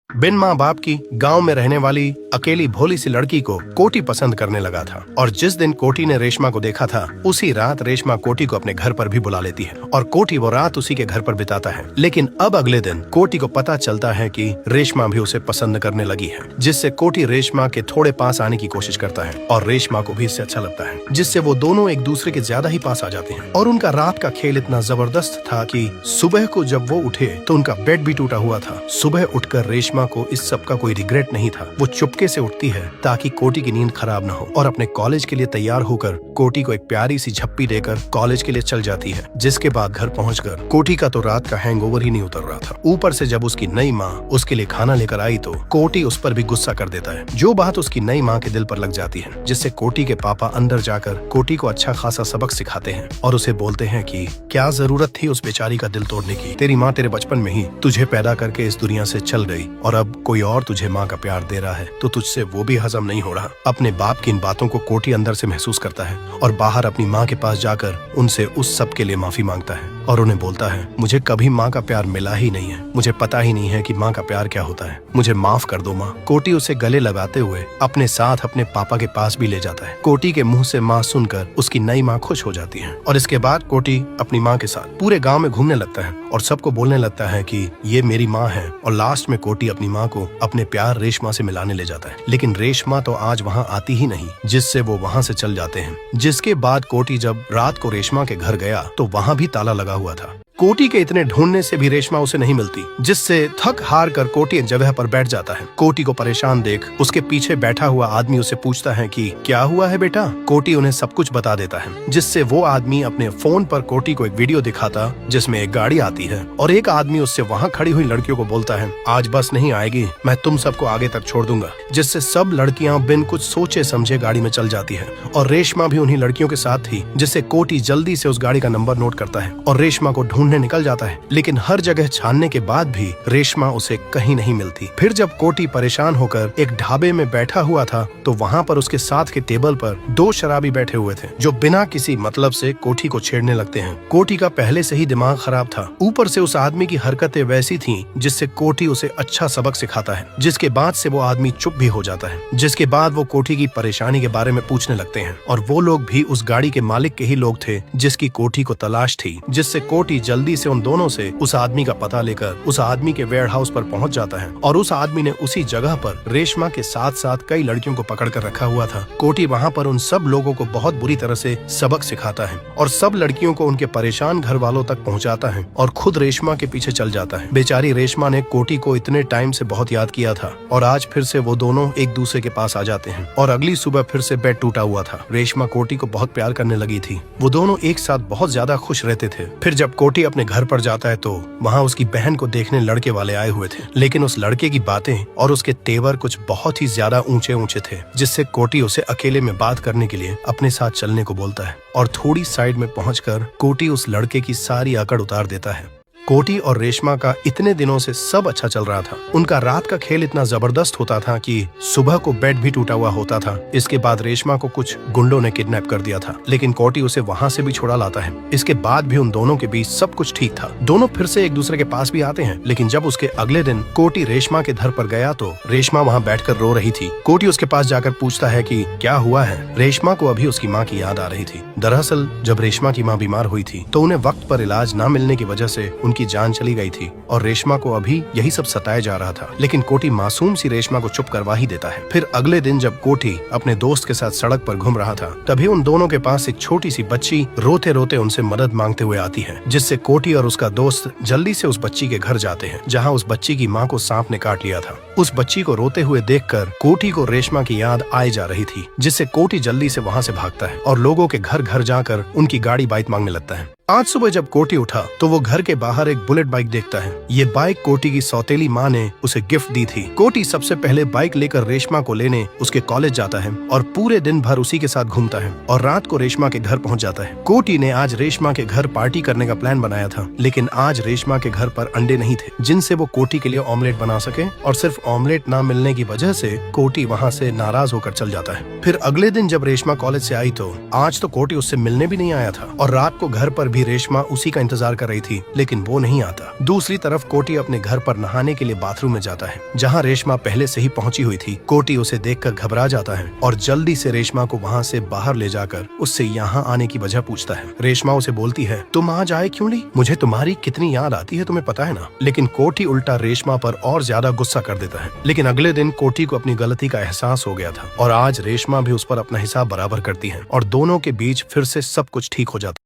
बिन माँ बाप की गांव में रहने वाली अकेली भोली सी लड़की को कोटी पसंद करने लगा था। और जिस दिन कोटी ने रेशमा को देखा था उसी रात रेशमा कोटी को अपने घर पर भी बुला लेती है और कोटी वो रात उसी के घर पर बिताता है। लेकिन अब अगले दिन कोटी को पता चलता है कि रेशमा भी उसे पसंद करने लगी है, जिससे कोटी रेशमा के थोड़े पास आने की कोशिश करता है और रेशमा को भी इससे अच्छा लगता है, जिससे वो दोनों एक दूसरे के ज्यादा ही पास आ जाते हैं। और उनका रात का खेल इतना जबरदस्त था कि सुबह को जब वो उठे तो उनका बेड भी टूटा हुआ था। सुबह उठकर रेशमा को इस सब का कोई रिग्रेट नहीं था। वो चुपके से उठती है ताकि कोटी की नींद खराब न हो और अपने कॉलेज के लिए तैयार होकर कोटी को एक प्यारी सी झप्पी देकर कॉलेज के लिए चल जाती है। जिसके बाद घर पहुंचकर कोटी का तो रात का हैंगओवर ही नहीं उतर रहा था। ऊपर से जब उसकी नई माँ उसके लिए खाना लेकर आई तो कोटी उस पर भी गुस्सा कर देता है, जो बात उसकी नई माँ के दिल पर लग जाती है, जिससे कोटी के पापा अंदर जाकर कोटी को अच्छा खासा सबक सिखाते हैं और उसे बोलते हैं कि क्या जरूरत थी उस बेचारी का दिल तोड़ने की। तेरी माँ तेरे बचपन में ही तुझे पैदा करके इस दुनिया से चल गई और अब कोई और तुझे माँ का प्यार दे रहा है तो तुझसे वो भी हजम नहीं हो रहा। अपने बाप की इन बातों को कोटी अंदर से महसूस करता है और बाहर अपनी माँ के पास जाकर उनसे उस सब के लिए माफी मांगता है और उन्हें बोलता है, मुझे कभी माँ का प्यार मिला ही नहीं है, मुझे पता ही नहीं है कि माँ का प्यार क्या होता है, मुझे माफ कर दो माँ। कोटी उसे गले लगाते हुए अपने साथ अपने पापा के पास भी ले जाता है। कोटी के मुंह से माँ सुनकर उसकी नई माँ खुश हो जाती है और इसके बाद कोटी अपनी माँ के साथ पूरे गाँव में घूमने लगता है और सबको बोलने लगता है कि ये मेरी माँ है। और लास्ट में कोटी अपनी माँ को अपने प्यार रेशमा से मिलाने ले जाता है, लेकिन रेशमा तो आज वहाँ आती ही नहीं, जिससे वो वहाँ से चल जाते हैं। जिसके बाद कोटी जब रात को रेशमा के घर गया तो वहाँ भी ताला लगा हुआ था। कोटी के इतने ढूंढने से भी रेशमा उसे नहीं मिलती, जिससे थक हार कर कोटी एक जगह पर बैठ जाता है। कोटी को परेशान देख उसके पीछे बैठा हुआ आदमी उसे पूछता है कि क्या हुआ है बेटा। कोटी उन्हें सब कुछ बता देता है, जिससे वो आदमी अपने फोन पर कोटी को एक वीडियो दिखाता जिसमें एक गाड़ी आती है और एक आदमी उससे वहाँ खड़ी हुई लड़कियों को बोलता है, आज बस नहीं आएगी, मैं तुम सबको आगे तक छोड़ दूंगा। जिससे सब लड़कियां बिन कुछ सोचे समझे गाड़ी में चल जाती है और रेशमा भी उन्हीं लड़कियों के साथ थी। जिससे कोटी जल्दी से उस गाड़ी का नंबर नोट करता है और रेशमा को ढूंढने निकल जाता है, लेकिन हर जगह छानने के बाद भी रेशमा उसे कहीं नहीं मिलती। फिर जब कोटी परेशान होकर एक ढाबे में बैठा हुआ था तो वहाँ पर उसके साथ के टेबल पर दो शराबी बैठे हुए थे, जो बिना किसी मतलब से कोटी को छेड़ने लगते हैं। कोटी का पहले से ही दिमाग खराब था, ऊपर से उस आदमी की हरकतें वैसी थीं जिससे कोटी उसे अच्छा सबक सिखाता है। जिसके बाद से वो आदमी चुप भी हो जाता है। जिसके बाद वो कोटी की परेशानी के बारे में पूछने लगते हैं और वो लोग भी उस गाड़ी के मालिक के ही लोग थे जिसकी कोटी को तलाश थी। जिससे कोटी जल्दी से उन दोनों से उस आदमी का पता लेकर उस आदमी के वेयर हाउस पर पहुंच जाता है और उस आदमी ने उसी जगह पर रेशमा के साथ साथ कई लड़कियों को पकड़ कर रखा हुआ था। कोटी वहाँ पर उन सब लोगों को बहुत बुरी तरह से सबक सिखाता है और सब लड़कियों को उनके परेशान घर वालों तक पहुँचाता है और खुद रेशमा के पीछे चल जाता है। बेचारी रेशमा ने कोटी को इतने टाइम से बहुत याद किया था और आज फिर से वो दोनों एक दूसरे के पास आ जाते हैं और अगली सुबह फिर से बेड टूटा हुआ था। रेशमा कोटी को बहुत प्यार करने लगी थी, वो दोनों एक साथ बहुत ज्यादा खुश रहते थे। फिर जब कोटी अपने घर पर जाता है तो वहाँ उसकी बहन को देखने लड़के वाले आए हुए थे, लेकिन उस लड़के की बातें और उसके तेवर कुछ बहुत ही ज्यादा ऊंचे ऊंचे थे, जिससे कोटी उसे अकेले में बात करने के लिए अपने साथ चलने को बोलता है और थोड़ी साइड में पहुंचकर कोटी उस लड़के की सारी अकड़ उतार देता है। कोटी और रेशमा का इतने दिनों से सब अच्छा चल रहा था। उनका रात का खेल इतना जबरदस्त होता था कि सुबह को बेड भी टूटा हुआ होता था। इसके बाद रेशमा को कुछ गुंडों ने किडनैप कर दिया था, लेकिन कोटी उसे वहां से भी छुड़ा लाता है। इसके बाद भी उन दोनों के बीच सब कुछ ठीक था। दोनों फिर से एक दूसरे के पास भी आते हैं, लेकिन जब उसके अगले दिन कोटी रेशमा के घर पर गया तो रेशमा वहाँ बैठकर रो रही थी। कोटी उसके पास जाकर पूछता है कि क्या हुआ है। रेशमा को अभी उसकी माँ की याद आ रही थी। दरअसल जब रेशमा की माँ बीमार हुई थी तो उन्हें वक्त पर इलाज न मिलने की वजह से उनकी जान चली गई थी और रेशमा को अभी यही सब सताया जा रहा था, लेकिन कोटी मासूम सी रेशमा को चुप करवा ही देता है। फिर अगले दिन जब कोटी अपने दोस्त के साथ सड़क पर घूम रहा था तभी उन दोनों के पास एक छोटी सी बच्ची रोते रोते उनसे मदद मांगते हुए आती है, जिससे कोटी और उसका दोस्त जल्दी से उस बच्ची के घर जाते हैं जहाँ उस बच्ची की माँ को सांप ने काट लिया था। उस बच्ची को रोते हुए देखकर कोटी को रेशमा की याद आए जा रही थी, जिससे कोटी जल्दी से वहाँ से भागता है और लोगों के घर घर जाकर उनकी गाड़ी बाइक मांगने लगता है। आज सुबह जब कोटी उठा तो वो घर के बाहर एक बुलेट बाइक देखता है। ये बाइक कोटी की सौतेली माँ ने उसे गिफ्ट दी थी। कोटी सबसे पहले बाइक लेकर रेशमा को लेने उसके कॉलेज जाता है और पूरे दिन भर उसी के साथ घूमता है और रात को रेशमा के घर पहुंच जाता है। कोटी ने आज रेशमा के घर पार्टी करने का प्लान बनाया था, लेकिन आज रेशमा के घर पर अंडे नहीं थे जिनसे वो कोटी के लिए ऑमलेट बना सके और सिर्फ ऑमलेट न मिलने की वजह से कोटी वहाँ से नाराज होकर चल जाता है। फिर अगले दिन जब रेशमा कॉलेज से आई तो आज तो कोटी उससे मिलने भी नहीं आया था और रात को घर पर भी भी रेशमा उसी का इंतजार कर रही थी, लेकिन वो नहीं आता। दूसरी तरफ कोटी अपने घर पर नहाने के लिए बाथरूम में जाता है, जहाँ रेशमा पहले से ही पहुंची हुई थी। कोटी उसे देखकर घबरा जाता है और जल्दी से रेशमा को वहाँ से बाहर ले जाकर उससे यहाँ आने की वजह पूछता है। रेशमा उसे बोलती है, तुम आज आए क्यों नहीं? मुझे तुम्हारी कितनी याद आती है तुम्हें पता है ना। लेकिन कोटी उल्टा रेशमा पर और ज्यादा गुस्सा कर देता है। लेकिन अगले दिन कोटी को अपनी गलती का एहसास हो गया था और आज रेशमा भी उस पर अपना हिसाब बराबर करती है और दोनों के बीच फिर से सब कुछ ठीक हो जाता है।